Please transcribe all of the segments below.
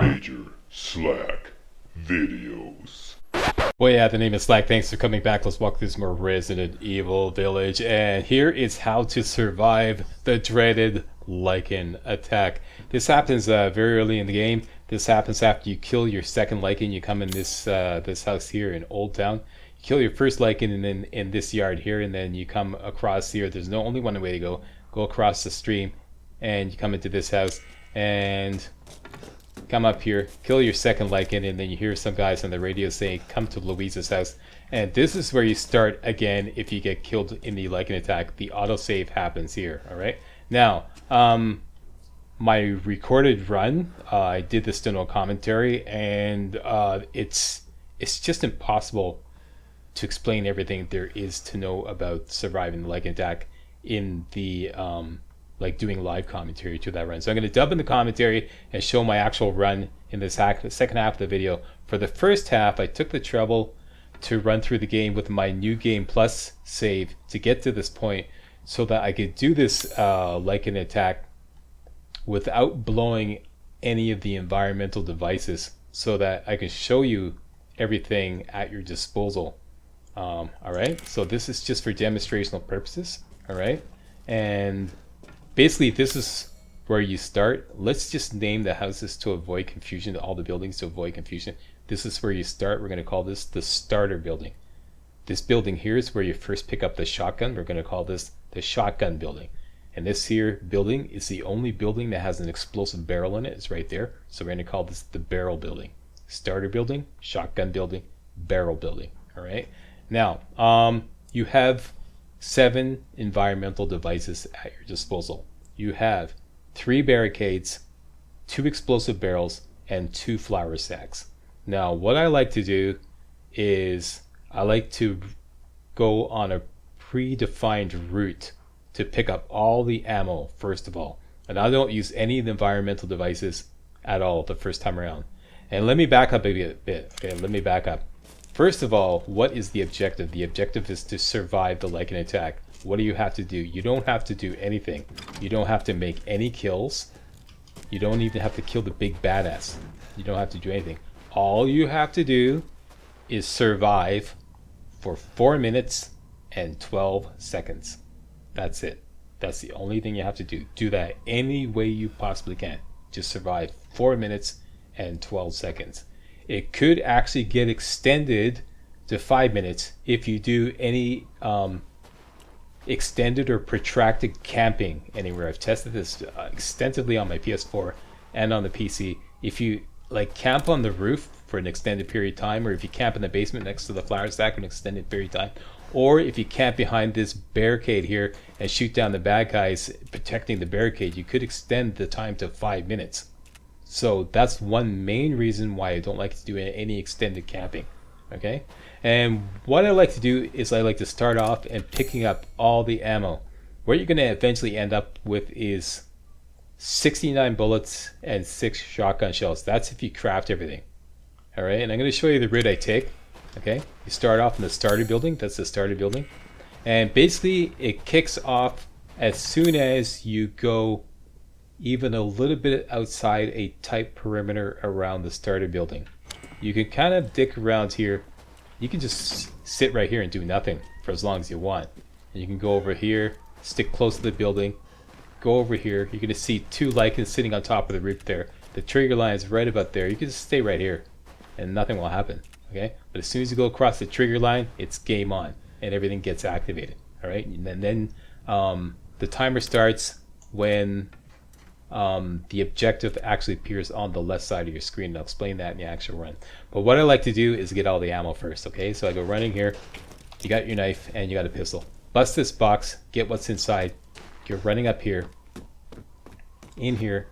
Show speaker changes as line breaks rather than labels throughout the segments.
Major Slack Videos.
Well, yeah, the name is Slack. Thanks for coming back. Let's walk through some more Resident Evil Village. And here is how to survive the dreaded Lichen Attack. This happens very early in the game. This happens after you kill your second Lichen. You come in this house here in Old Town. You kill your first Lichen and then in this yard here, and then you come across here. There's only one way to go. Go across the stream, and you come into this house and come up here, kill your second Lichen, and then you hear some guys on the radio saying, come to Louisa's house. And this is where you start again if you get killed in the Lichen Attack. The autosave happens here, alright? Now, my recorded run, I did this to no commentary, and it's just impossible to explain everything there is to know about surviving the Lichen Attack in the like doing live commentary to that run. So I'm going to dub in the commentary and show my actual run in the second half of the video. For the first half, I took the trouble to run through the game with my New Game Plus save to get to this point so that I could do this Lichen Attack without blowing any of the environmental devices, so that I can show you everything at your disposal. Alright, so this is just for demonstrational purposes. Alright, and basically this is where you start. Let's just name the houses to avoid confusion, all the buildings to avoid confusion. This is where you start. We're going to call this the starter building. This building here is where you first pick up the shotgun. We're going to call this the shotgun building. And this here building is the only building that has an explosive barrel in it. It's right there. So we're going to call this the barrel building. Starter building, shotgun building, barrel building. Alright, now you have 7 environmental devices at your disposal. You have 3 barricades, 2 explosive barrels, and 2 flour sacks. Now, what I like to do is I like to go on a predefined route to pick up all the ammo first of all. And I don't use any of the environmental devices at all the first time around. And let me back up a bit. Okay, let me back up. First of all, what is the objective? The objective is to survive the Lichen Attack. What do you have to do? You don't have to do anything. You don't have to make any kills. You don't even have to kill the big badass. You don't have to do anything. All you have to do is survive for 4 minutes and 12 seconds. That's it. That's the only thing you have to do. Do that any way you possibly can. Just survive 4 minutes and 12 seconds. It could actually get extended to 5 minutes if you do any extended or protracted camping anywhere. I've tested this extensively on my PS4 and on the PC. If you like camp on the roof for an extended period of time, or if you camp in the basement next to the flour stack for an extended period of time, or if you camp behind this barricade here and shoot down the bad guys protecting the barricade, you could extend the time to 5 minutes. So that's one main reason why I don't like to do any extended camping. Okay, and what I like to do is I like to start off and picking up all the ammo. What you're going to eventually end up with is 69 bullets and 6 shotgun shells. That's if you craft everything. Alright, and I'm going to show you the route I take. Okay, you start off in the starter building. That's the starter building. And basically it kicks off as soon as you go even a little bit outside a tight perimeter around the starter building. You can kind of dick around here. You can just sit right here and do nothing for as long as you want. And you can go over here, stick close to the building, go over here. You're going to see 2 Lichens sitting on top of the roof there. The trigger line is right about there. You can just stay right here and nothing will happen. Okay, but as soon as you go across the trigger line, it's game on and everything gets activated. Alright, and then the timer starts when the objective actually appears on the left side of your screen. I'll explain that in the actual run. But what I like to do is get all the ammo first. Okay, so I go running here. You got your knife and you got a pistol. Bust this box, get what's inside. You're running up here. In here.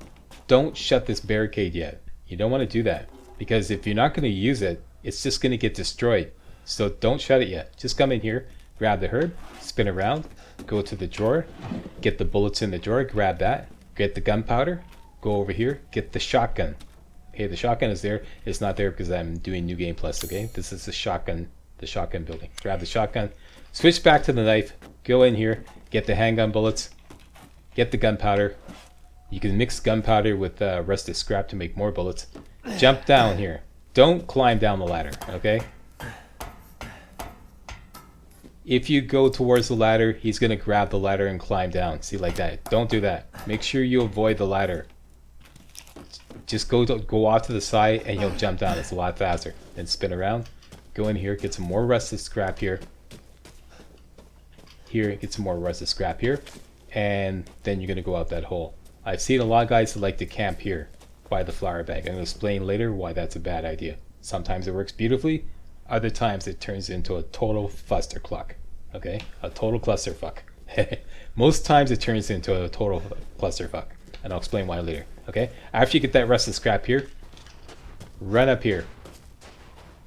Don't shut this barricade yet. You don't want to do that, because if you're not going to use it, it's just going to get destroyed. So don't shut it yet. Just come in here, grab the herb, spin around, go to the drawer, get the bullets in the drawer, grab that. Get the gunpowder, go over here, get the shotgun. Okay, the shotgun is there. It's not there because I'm doing New Game Plus, okay? This is the shotgun building. Grab the shotgun, switch back to the knife, go in here, get the handgun bullets, get the gunpowder. You can mix gunpowder with rusted scrap to make more bullets. jump down here. Don't climb down the ladder, okay? If you go towards the ladder, he's going to grab the ladder and climb down. See, like that. Don't do that. Make sure you avoid the ladder. Just go off to the side and he'll jump down. It's a lot faster. Then spin around. Go in here, get some more rusted scrap here. Here, get some more rusted scrap here. And then you're going to go out that hole. I've seen a lot of guys that like to camp here by the flour bag. I'm going to explain later why that's a bad idea. Sometimes it works beautifully. Other times it turns into a total fustercluck. Okay? A total clusterfuck. Most times it turns into a total clusterfuck. And I'll explain why later. Okay? After you get that rusted scrap here, run up here.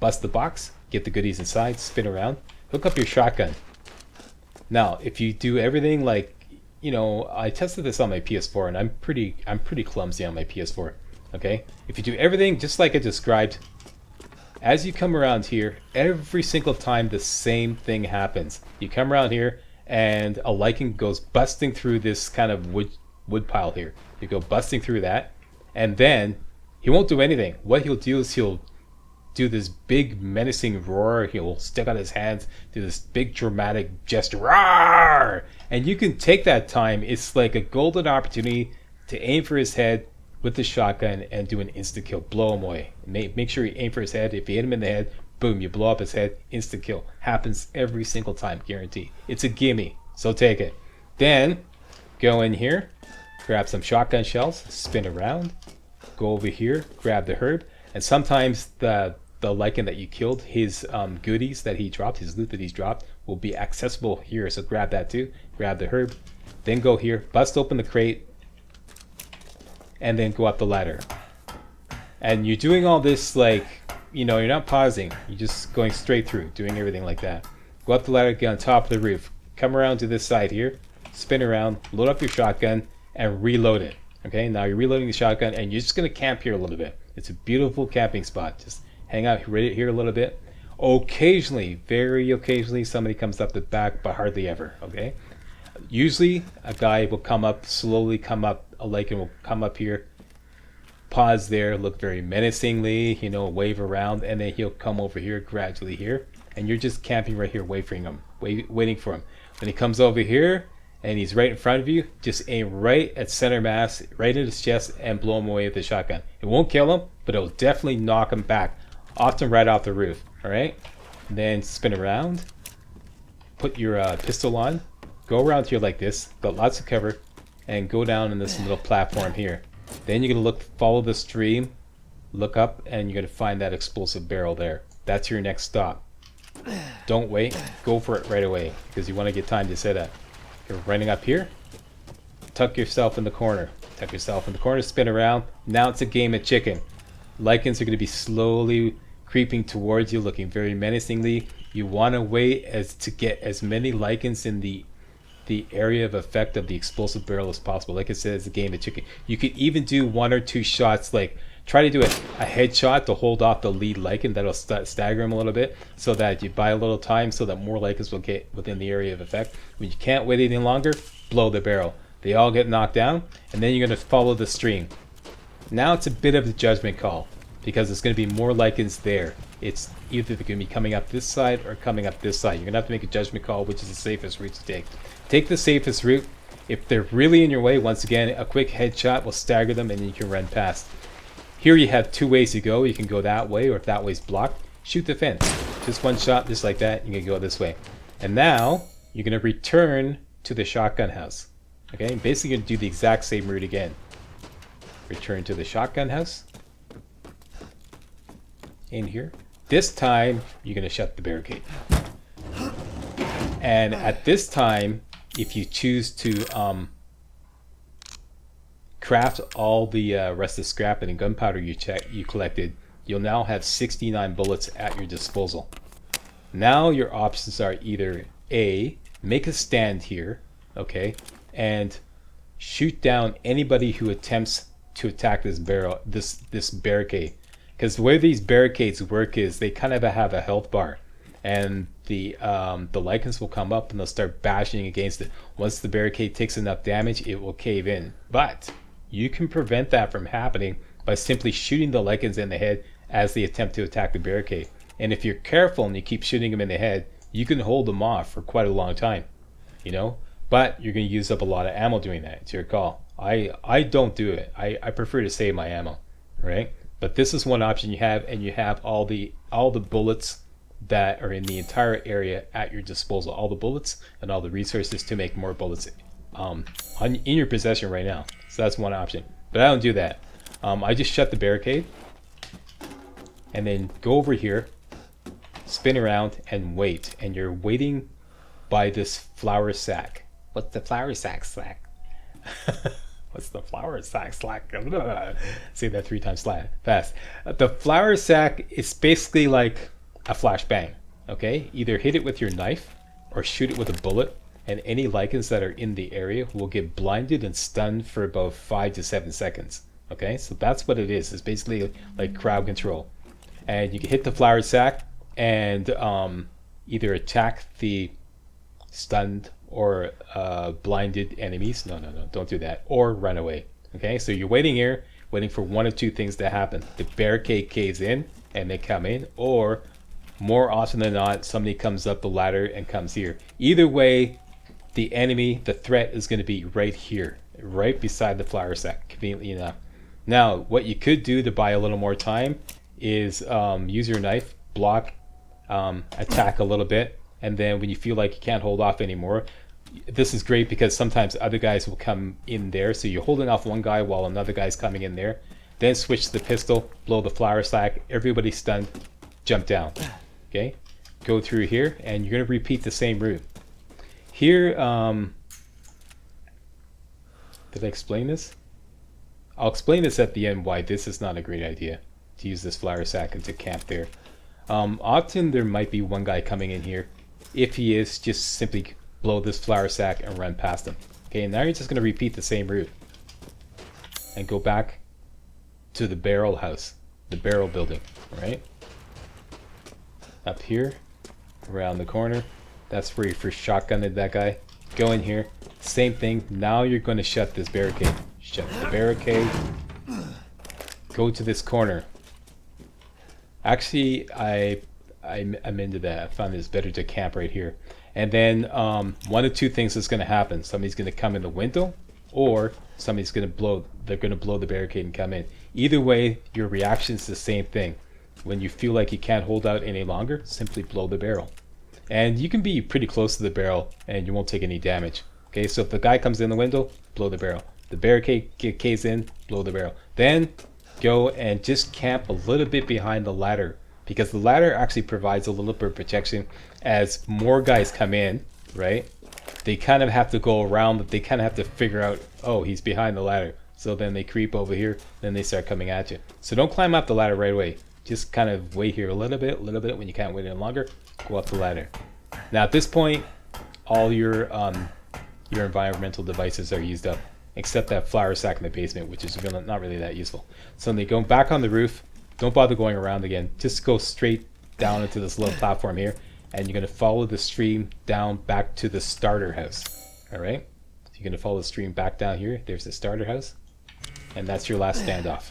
Bust the box. Get the goodies inside. Spin around. Hook up your shotgun. Now, if you do everything like, you know, I tested this on my PS4 and I'm pretty clumsy on my PS4. Okay? If you do everything just like I described, as you come around here, every single time the same thing happens. You come around here and a lichen goes busting through this kind of wood pile here. You go busting through that, and then he won't do anything. What he'll do is he'll do this big menacing roar. He'll stick out his hands, do this big dramatic gesture, roar! And you can take that time. It's like a golden opportunity to aim for his head with the shotgun and do an instant kill. Blow him away. Make sure you aim for his head. If you hit him in the head, boom, you blow up his head. Instant kill. Happens every single time, guaranteed. It's a gimme, so take it. Then go in here, grab some shotgun shells, spin around, go over here, grab the herb, and sometimes the lichen that you killed, his goodies that he dropped, his loot that he's dropped, will be accessible here. So grab that too. Grab the herb, then go here, bust open the crate, and then go up the ladder. And you're doing all this like, you know, you're not pausing. You're just going straight through, doing everything like that. Go up the ladder, get on top of the roof. Come around to this side here, spin around, load up your shotgun, and reload it. Okay, now you're reloading the shotgun, and you're just going to camp here a little bit. It's a beautiful camping spot. Just hang out right here a little bit. Occasionally, very occasionally, somebody comes up the back, but hardly ever. Okay, usually a guy will come up, slowly come up, a lichen will come up here, pause there, look very menacingly, you know, wave around, and then he'll come over here gradually here, and you're just camping right here, waiting for him. When he comes over here and he's right in front of you, just aim right at center mass, right in his chest, and blow him away with the shotgun. It won't kill him, but it'll definitely knock him back, often right off the roof. All right, and then spin around, put your pistol on, go around here like this, got lots of cover, and go down in this little platform here. Then you're gonna follow the stream, look up, and you're gonna find that explosive barrel there. That's your next stop. Don't wait, go for it right away, because you want to get time to set up. You're running up here, tuck yourself in the corner, spin around. Now it's a game of chicken. Lichens are going to be slowly creeping towards you, looking very menacingly. You want to wait to get as many lichens in the area of effect of the explosive barrel as possible. Like I said, it's a game of chicken. You could even do 1 or 2 shots, like try to do a headshot to hold off the lead lichen. That'll stagger him a little bit, so that you buy a little time, so that more lichens will get within the area of effect. When you can't wait any longer, blow the barrel. They all get knocked down, and then you're going to follow the stream. Now it's a bit of a judgment call, because there's going to be more lichens there. It's either they're going to be coming up this side or coming up this side. You're going to have to make a judgment call, which is the safest route to take. Take the safest route. If they're really in your way, once again, a quick headshot will stagger them, and then you can run past. Here you have 2 ways to go. You can go that way, or if that way's blocked, shoot the fence. Just 1 shot, just like that. You can go this way. And now you're going to return to the shotgun house. Okay, basically going to do the exact same route again. Return to the shotgun house. In here. This time, you're going to shut the barricade. And at this time, if you choose to craft all the rest of the scrap and gunpowder you collected, you'll now have 69 bullets at your disposal. Now your options are either A, make a stand here, okay, and shoot down anybody who attempts to attack this barricade. Because the way these barricades work is they kind of have a health bar, and the lichens will come up and they'll start bashing against it. Once the barricade takes enough damage, it will cave in. But you can prevent that from happening by simply shooting the lichens in the head as they attempt to attack the barricade. And if you're careful and you keep shooting them in the head, you can hold them off for quite a long time, you know. But you're going to use up a lot of ammo doing that. It's your call. I don't do it. I prefer to save my ammo, right? But this is one option you have, and you have all the bullets that are in the entire area at your disposal. All the bullets and all the resources to make more bullets in your possession right now. So that's one option. But I don't do that. I just shut the barricade and then go over here, spin around and wait. And you're waiting by this flour sack. What's the flour sack, Slack? What's the flour sack, Slack? Say that 3 times fast. The flour sack is basically like a flashbang. Okay, either hit it with your knife or shoot it with a bullet, and any lichens that are in the area will get blinded and stunned for about 5 to 7 seconds. Okay, so that's what it is. It's basically like crowd control, and you can hit the flour sack and either attack the stunned or blinded enemies. No, don't do that. Or run away. Okay, so you're waiting here, waiting for one of two things to happen. The barricade caves in and they come in, or more often than not, somebody comes up the ladder and comes here. Either way, the enemy, the threat is going to be right here, right beside the flour sack, conveniently enough. Now, what you could do to buy a little more time is use your knife, block, attack a little bit, and then when you feel like you can't hold off anymore, this is great because sometimes other guys will come in there, so you're holding off one guy while another guy's coming in there. Then switch to the pistol, blow the flour sack, everybody's stunned, jump down. Okay, go through here, and you're going to repeat the same route. Here, did I explain this? I'll explain this at the end why this is not a great idea to use this flour sack and to camp there. Often there might be one guy coming in here. If he is, just simply blow this flour sack and run past him. Okay, now you're just going to repeat the same route and go back to the barrel house, the barrel building, right? Up here, around the corner, that's where you first shotgunned that guy. Go in here, same thing. Now you're going to shut this barricade. Shut the barricade. Go to this corner. Actually, I'm into that. I found it's better to camp right here. And then one of two things is going to happen. Somebody's going to come in the window, or somebody's going to blow. They're going to blow the barricade and come in. Either way, your reaction is the same thing. When you feel like you can't hold out any longer, simply blow the barrel. And you can be pretty close to the barrel and you won't take any damage. Okay, so if the guy comes in the window, blow the barrel. The barricade caves in, blow the barrel. Then go and just camp a little bit behind the ladder, because the ladder actually provides a little bit of protection as more guys come in, right? They kind of have to go around, but they kind of have to figure out, oh, he's behind the ladder. So then they creep over here, then they start coming at you. So don't climb up the ladder right away. Just kind of wait here a little bit. When you can't wait any longer, go up the ladder. Now at this point, all your environmental devices are used up, except that flour sack in the basement, which is really not really that useful. So they go back on the roof. Don't bother going around again. Just go straight down into this little platform here, and you're going to follow the stream down back to the starter house. All right? So you're going to follow the stream back down here. There's the starter house, and that's your last standoff.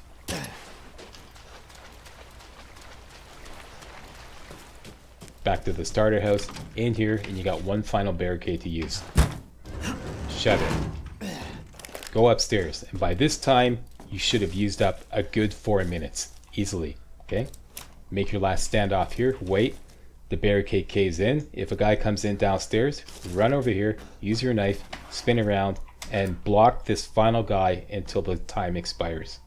Back to the starter house, in here, and you got one final barricade to use. Shut it. Go upstairs, and by this time, you should have used up a good 4 minutes, easily, okay? Make your last standoff here, wait, the barricade caves in. If a guy comes in downstairs, run over here, use your knife, spin around, and block this final guy until the time expires,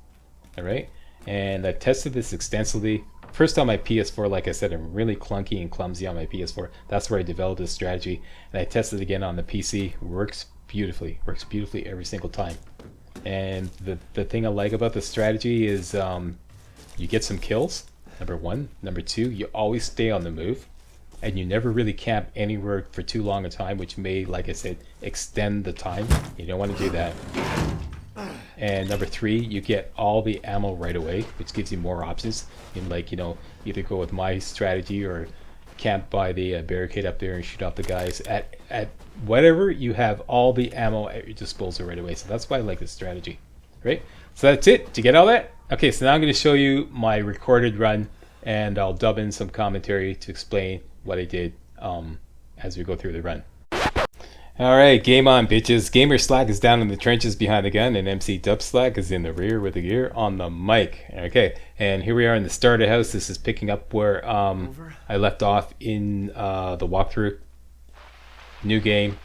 all right? And I've tested this extensively. First on my PS4, like I said, I'm really clunky and clumsy on my PS4. That's where I developed this strategy. And I tested it again on the PC. Works beautifully every single time. And the thing I like about this strategy is you get some kills, number one. Number two, you always stay on the move. And you never really camp anywhere for too long a time, which may, like I said, extend the time. You don't want to do that. And number three, you get all the ammo right away, which gives you more options. You can, like, you know, either go with my strategy or camp by the barricade up there and shoot off the guys. At whatever, you have all the ammo at your disposal right away. So that's why I like this strategy, right? So that's it. Did you get all that? Okay, so now I'm going to show you my recorded run, and I'll dub in some commentary to explain what I did as we go through the run. Alright, game on, bitches. MajorSlack is down in the trenches behind the gun, and MC Dubslack is in the rear with the gear on the mic. Okay, and here we are in the starter house. This is picking up where I left off in the walkthrough. New game.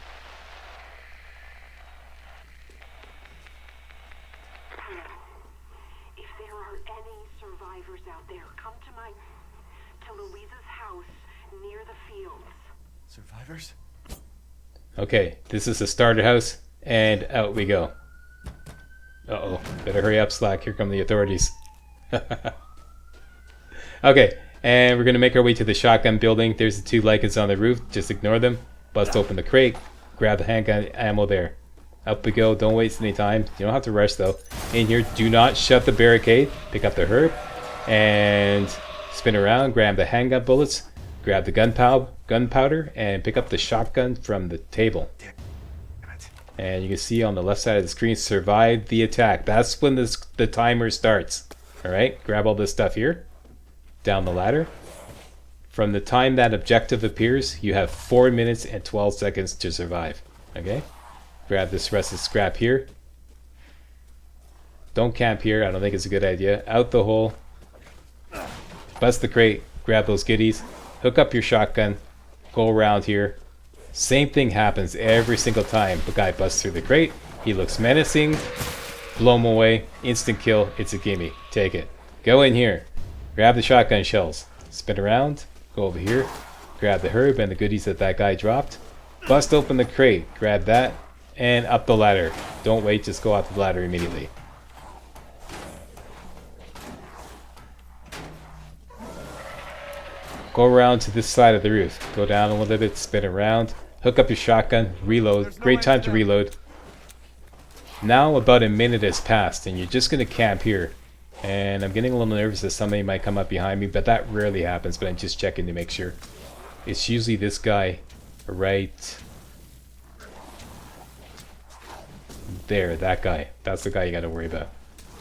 If there are any survivors out there, come to Louisa's house near the fields.
Survivors?
Okay, this is the starter house, and out we go. Uh-oh, better hurry up, Slack. Here come the authorities. Okay, and we're going to make our way to the shotgun building. There's the two Lichens on the roof. Just ignore them. Bust open the crate. Grab the handgun ammo there. Up we go. Don't waste any time. You don't have to rush, though. In here, do not shut the barricade. Pick up the herb. And spin around. Grab the handgun bullets. Grab the gunpowder and pick up the shotgun from the table. And you can see on the left side of the screen, survive the attack. That's when the timer starts. Alright, grab all this stuff here. Down the ladder. From the time that objective appears, you have 4 minutes and 12 seconds to survive. Okay? Grab this rest of scrap here. Don't camp here, I don't think it's a good idea. Out the hole. Bust the crate, grab those goodies. Hook up your shotgun, go around here. Same thing happens every single time. The guy busts through the crate, he looks menacing, blow him away, instant kill, it's a gimme. Take it. Go in here, grab the shotgun shells, spin around, go over here, grab the herb and the goodies that guy dropped, bust open the crate, grab that, and up the ladder. Don't wait, just go up the ladder immediately. Go around to this side of the roof. Go down a little bit, spin around, hook up your shotgun, reload. Great time to reload. Now about a minute has passed and you're just going to camp here. And I'm getting a little nervous that somebody might come up behind me, but that rarely happens, but I'm just checking to make sure. It's usually this guy right there, that guy. That's the guy you got to worry about.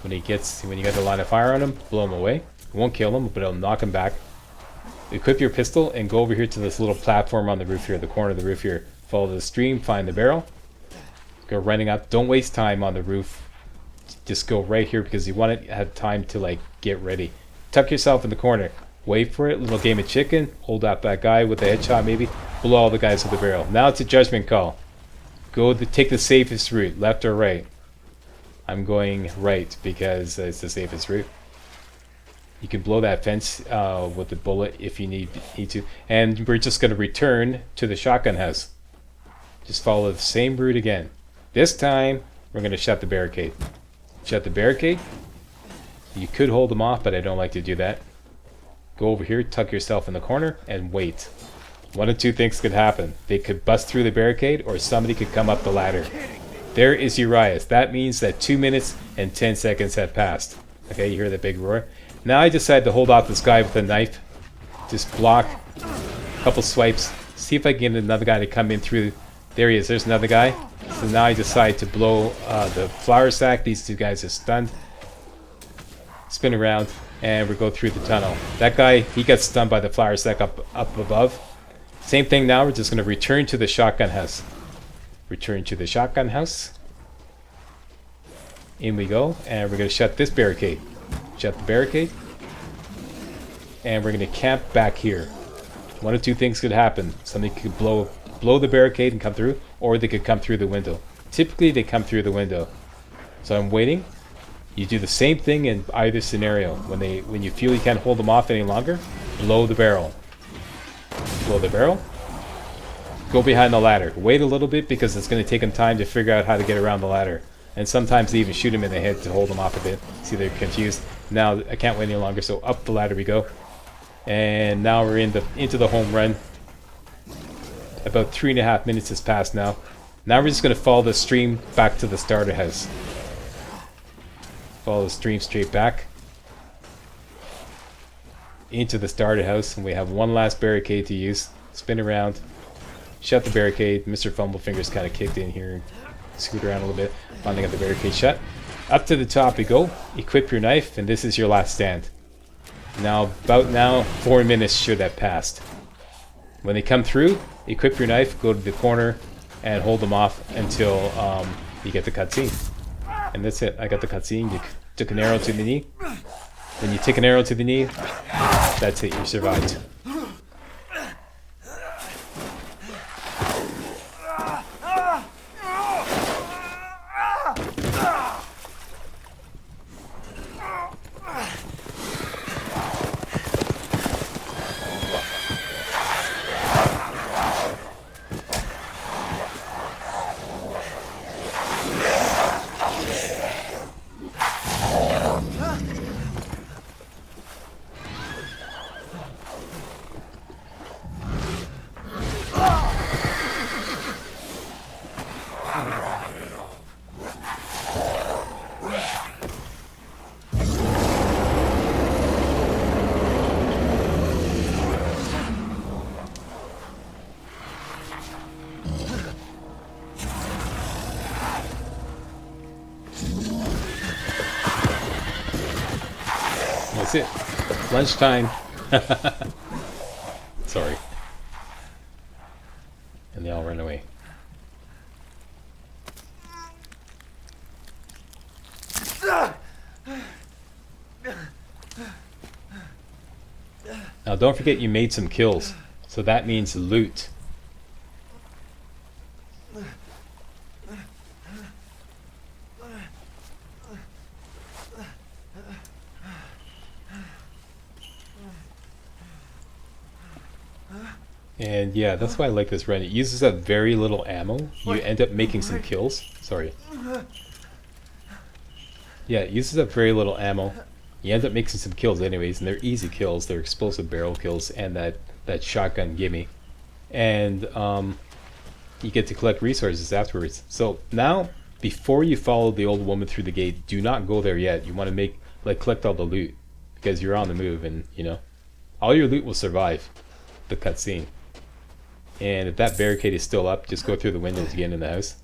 When you got the line of fire on him, blow him away. It won't kill him, but it'll knock him back. Equip your pistol and go over here to this little platform on the roof here, the corner of the roof here. Follow the stream, find the barrel. Go running up. Don't waste time on the roof. Just go right here because you want to have time to like get ready. Tuck yourself in the corner. Wait for it. Little game of chicken. Hold up that guy with the headshot maybe. Blow all the guys with the barrel. Now it's a judgment call. Take the safest route, left or right. I'm going right because it's the safest route. You can blow that fence with the bullet if you need to. And we're just going to return to the shotgun house. Just follow the same route again. This time, we're going to shut the barricade. Shut the barricade. You could hold them off, but I don't like to do that. Go over here, tuck yourself in the corner, and wait. One of two things could happen. They could bust through the barricade, or somebody could come up the ladder. There is Urias. That means that 2 minutes and 10 seconds have passed. Okay, you hear the big roar? Now I decide to hold off this guy with a knife. Just block a couple swipes. See if I can get another guy to come in through. There he is. There's another guy. So now I decide to blow the flour sack. These two guys are stunned. Spin around and we go through the tunnel. That guy, he got stunned by the flour sack up above. Same thing now. We're just going to return to the shotgun house. Return to the shotgun house. In we go. And we're going to shut this barricade. Shut the barricade. And we're going to camp back here. One of two things could happen. Somebody could blow the barricade and come through, or they could come through the window. Typically they come through the window. So I'm waiting. You do the same thing in either scenario. When you feel you can't hold them off any longer, blow the barrel. Blow the barrel. Go behind the ladder. Wait a little bit because it's going to take them time to figure out how to get around the ladder. And sometimes they even shoot him in the head to hold them off a bit. See, they're confused. Now I can't wait any longer, so up the ladder we go. And now we're into the home run. About 3.5 minutes has passed now. Now we're just going to follow the stream back to the starter house. Follow the stream straight back into the starter house, and we have one last barricade to use. Spin around, shut the barricade. Mr. Fumblefingers kind of kicked in here and screwed around a little bit, finally got the barricade shut. Up to the top you go, equip your knife, and this is your last stand. Now, about now, 4 minutes should have passed. When they come through, equip your knife, go to the corner, and hold them off until you get the cutscene. And that's it. I got the cutscene. You took an arrow to the knee. When you take an arrow to the knee, that's it. You survived. That's it. Lunchtime. Sorry. And they all run away. Now don't forget you made some kills. So that means loot. And yeah, that's why I like this run. It uses up very little ammo. You end up making some kills. Sorry. Yeah, it uses up very little ammo. You end up making some kills anyways, and they're easy kills. They're explosive barrel kills and that shotgun gimme. And you get to collect resources afterwards. So now, before you follow the old woman through the gate, do not go there yet. You want to collect all the loot, because you're on the move, and you know, all your loot will survive the cutscene. And if that barricade is still up, just go through the window to get in the house.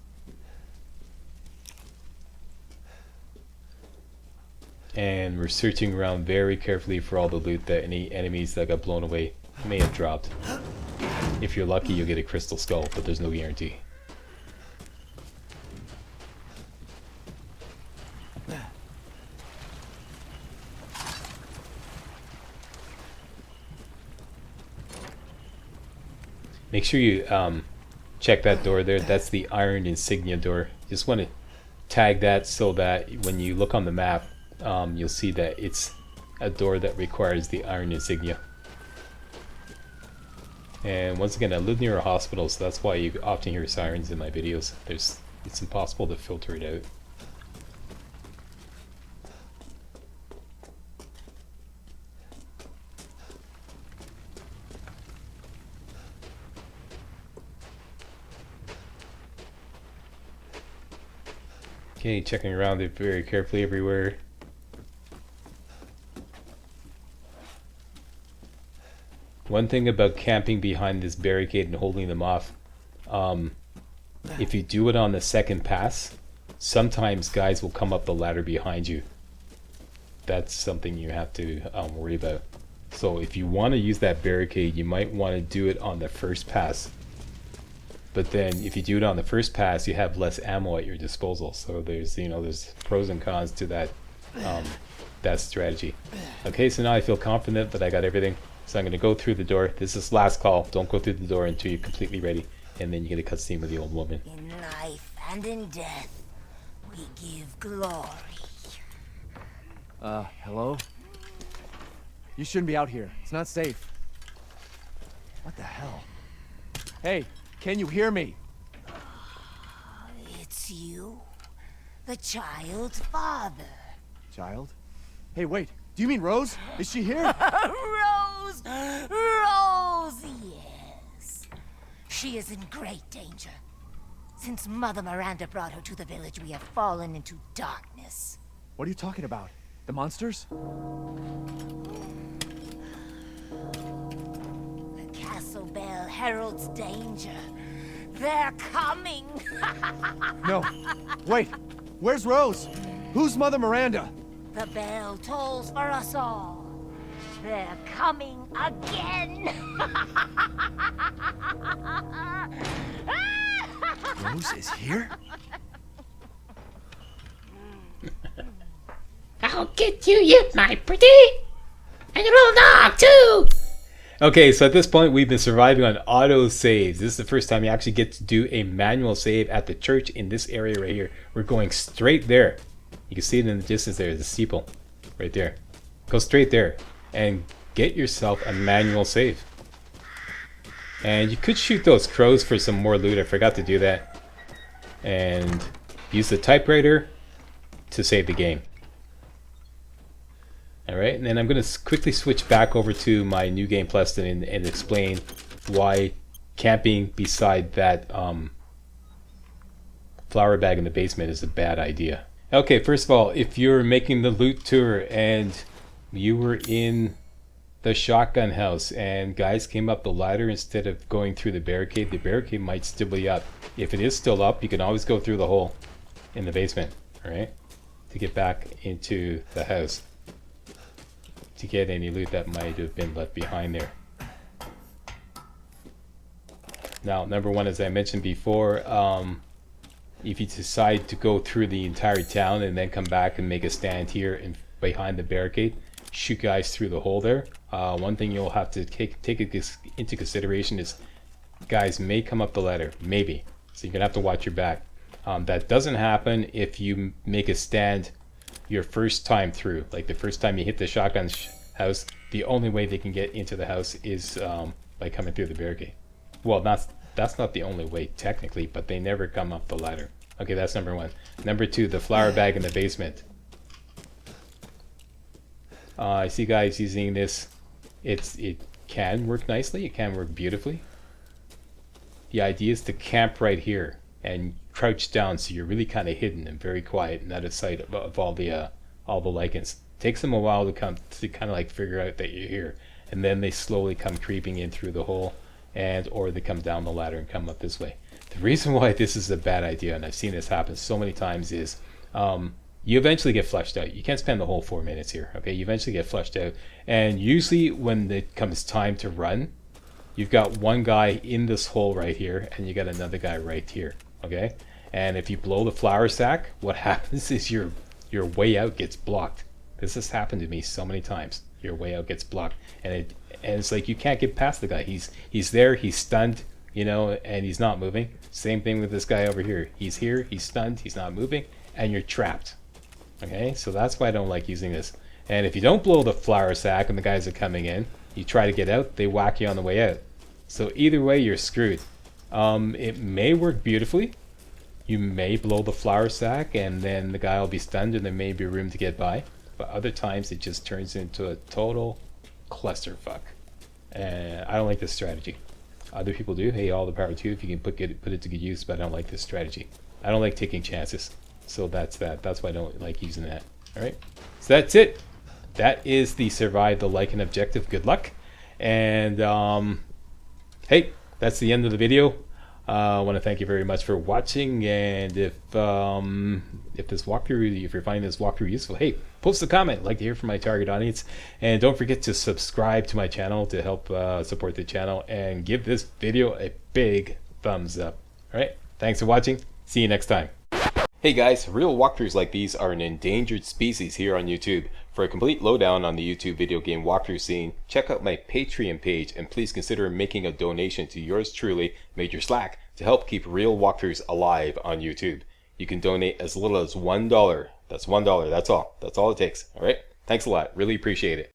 And we're searching around very carefully for all the loot that any enemies that got blown away may have dropped. If you're lucky, you'll get a crystal skull, but there's no guarantee. Make sure you check that door there. That's the iron insignia door. Just want to tag that so that when you look on the map, you'll see that it's a door that requires the iron insignia. And once again, I live near a hospital, so that's why you often hear sirens in my videos. It's impossible to filter it out. Okay, checking around it very carefully everywhere. One thing about camping behind this barricade and holding them off, if you do it on the second pass, sometimes guys will come up the ladder behind you. That's something you have to worry about. So if you want to use that barricade, you might want to do it on the first pass. But then if you do it on the first pass, you have less ammo at your disposal. So there's pros and cons to that that strategy. Okay, so now I feel confident that I got everything. So I'm going to go through the door. This is last call. Don't go through the door until you're completely ready. And then you get a cutscene with the old woman.
In life and in death, we give glory.
Hello? You shouldn't be out here. It's not safe. What the hell? Hey, can you hear me?
It's you, the child's father.
Child? Hey, wait. Do you mean Rose? Is she here?
Rose! Rose, yes. She is in great danger. Since Mother Miranda brought her to the village, we have fallen into darkness.
What are you talking about? The monsters?
The castle bell heralds danger. They're coming!
No. Wait. Where's Rose? Who's Mother Miranda?
The bell tolls for us all. They're coming again.
Rose is here?
I'll get you, my pretty. And your little dog, too.
Okay, so at this point, we've been surviving on auto saves. This is the first time you actually get to do a manual save at the church in this area right here. We're going straight there. You can see it in the distance there, the steeple right there. Go straight there and get yourself a manual save. And you could shoot those crows for some more loot. I forgot to do that. And use the typewriter to save the game. Alright, and then I'm going to quickly switch back over to my New Game Plus and explain why camping beside that flower bag in the basement is a bad idea. Okay, first of all, if you're making the loot tour and you were in the shotgun house and guys came up the ladder instead of going through the barricade might still be up. If it is still up, you can always go through the hole in the basement, alright, to get back into the house, to get any loot that might have been left behind there. Now, number one, as I mentioned before, if you decide to go through the entire town and then come back and make a stand here and behind the barricade, shoot guys through the hole there, one thing you'll have to take into consideration is guys may come up the ladder, maybe. So you're gonna have to watch your back. That doesn't happen if you make a stand your first time through. Like the first time you hit the shotgun house, the only way they can get into the house is by coming through the barricade. Well, that's not the only way technically, but they never come up the ladder. Okay, that's number one. Number two, the flower bag in the basement. I see guys using this. It can work nicely. It can work beautifully. The idea is to camp right here and crouch down so you're really kind of hidden and very quiet and out of sight of all the lichens. Takes them a while to kind of like figure out that you're here, and then they slowly come creeping in through the hole, or they come down the ladder and come up this way. The reason why this is a bad idea, and I've seen this happen so many times, is you eventually get flushed out. You can't spend the whole 4 minutes here, okay? You eventually get flushed out, and usually when it comes time to run, you've got one guy in this hole right here, and you got another guy right here, okay? And if you blow the flour sack, what happens is your way out gets blocked. This has happened to me so many times. Your way out gets blocked, and it's like you can't get past the guy. He's there, he's stunned, you know, and he's not moving. Same thing with this guy over here. He's here, he's stunned, he's not moving, and you're trapped. Okay, so that's why I don't like using this. And if you don't blow the flour sack and the guys are coming in, you try to get out, they whack you on the way out. So either way, you're screwed. It may work beautifully. You may blow the flour sack and then the guy will be stunned and there may be room to get by. But other times it just turns into a total clusterfuck. And I don't like this strategy. Other people do. Hey, all the power to you if you can put it to good use, but I don't like this strategy. I don't like taking chances. So that's that. That's why I don't like using that. Alright. So that's it. That is the survive the Lichen objective. Good luck. And hey, that's the end of the video. I want to thank you very much for watching, and if this walkthrough, if you're finding this walkthrough useful, hey, post a comment. I'd like to hear from my target audience, and don't forget to subscribe to my channel to help support the channel, and give this video a big thumbs up. All right, thanks for watching. See you next time. Hey guys, real walkthroughs like these are an endangered species here on YouTube. For a complete lowdown on the YouTube video game walkthrough scene, check out my Patreon page, and please consider making a donation to yours truly, Major Slack, to help keep real walkthroughs alive on YouTube. You can donate as little as $1. That's $1, that's all. That's all it takes, alright? Thanks a lot, really appreciate it.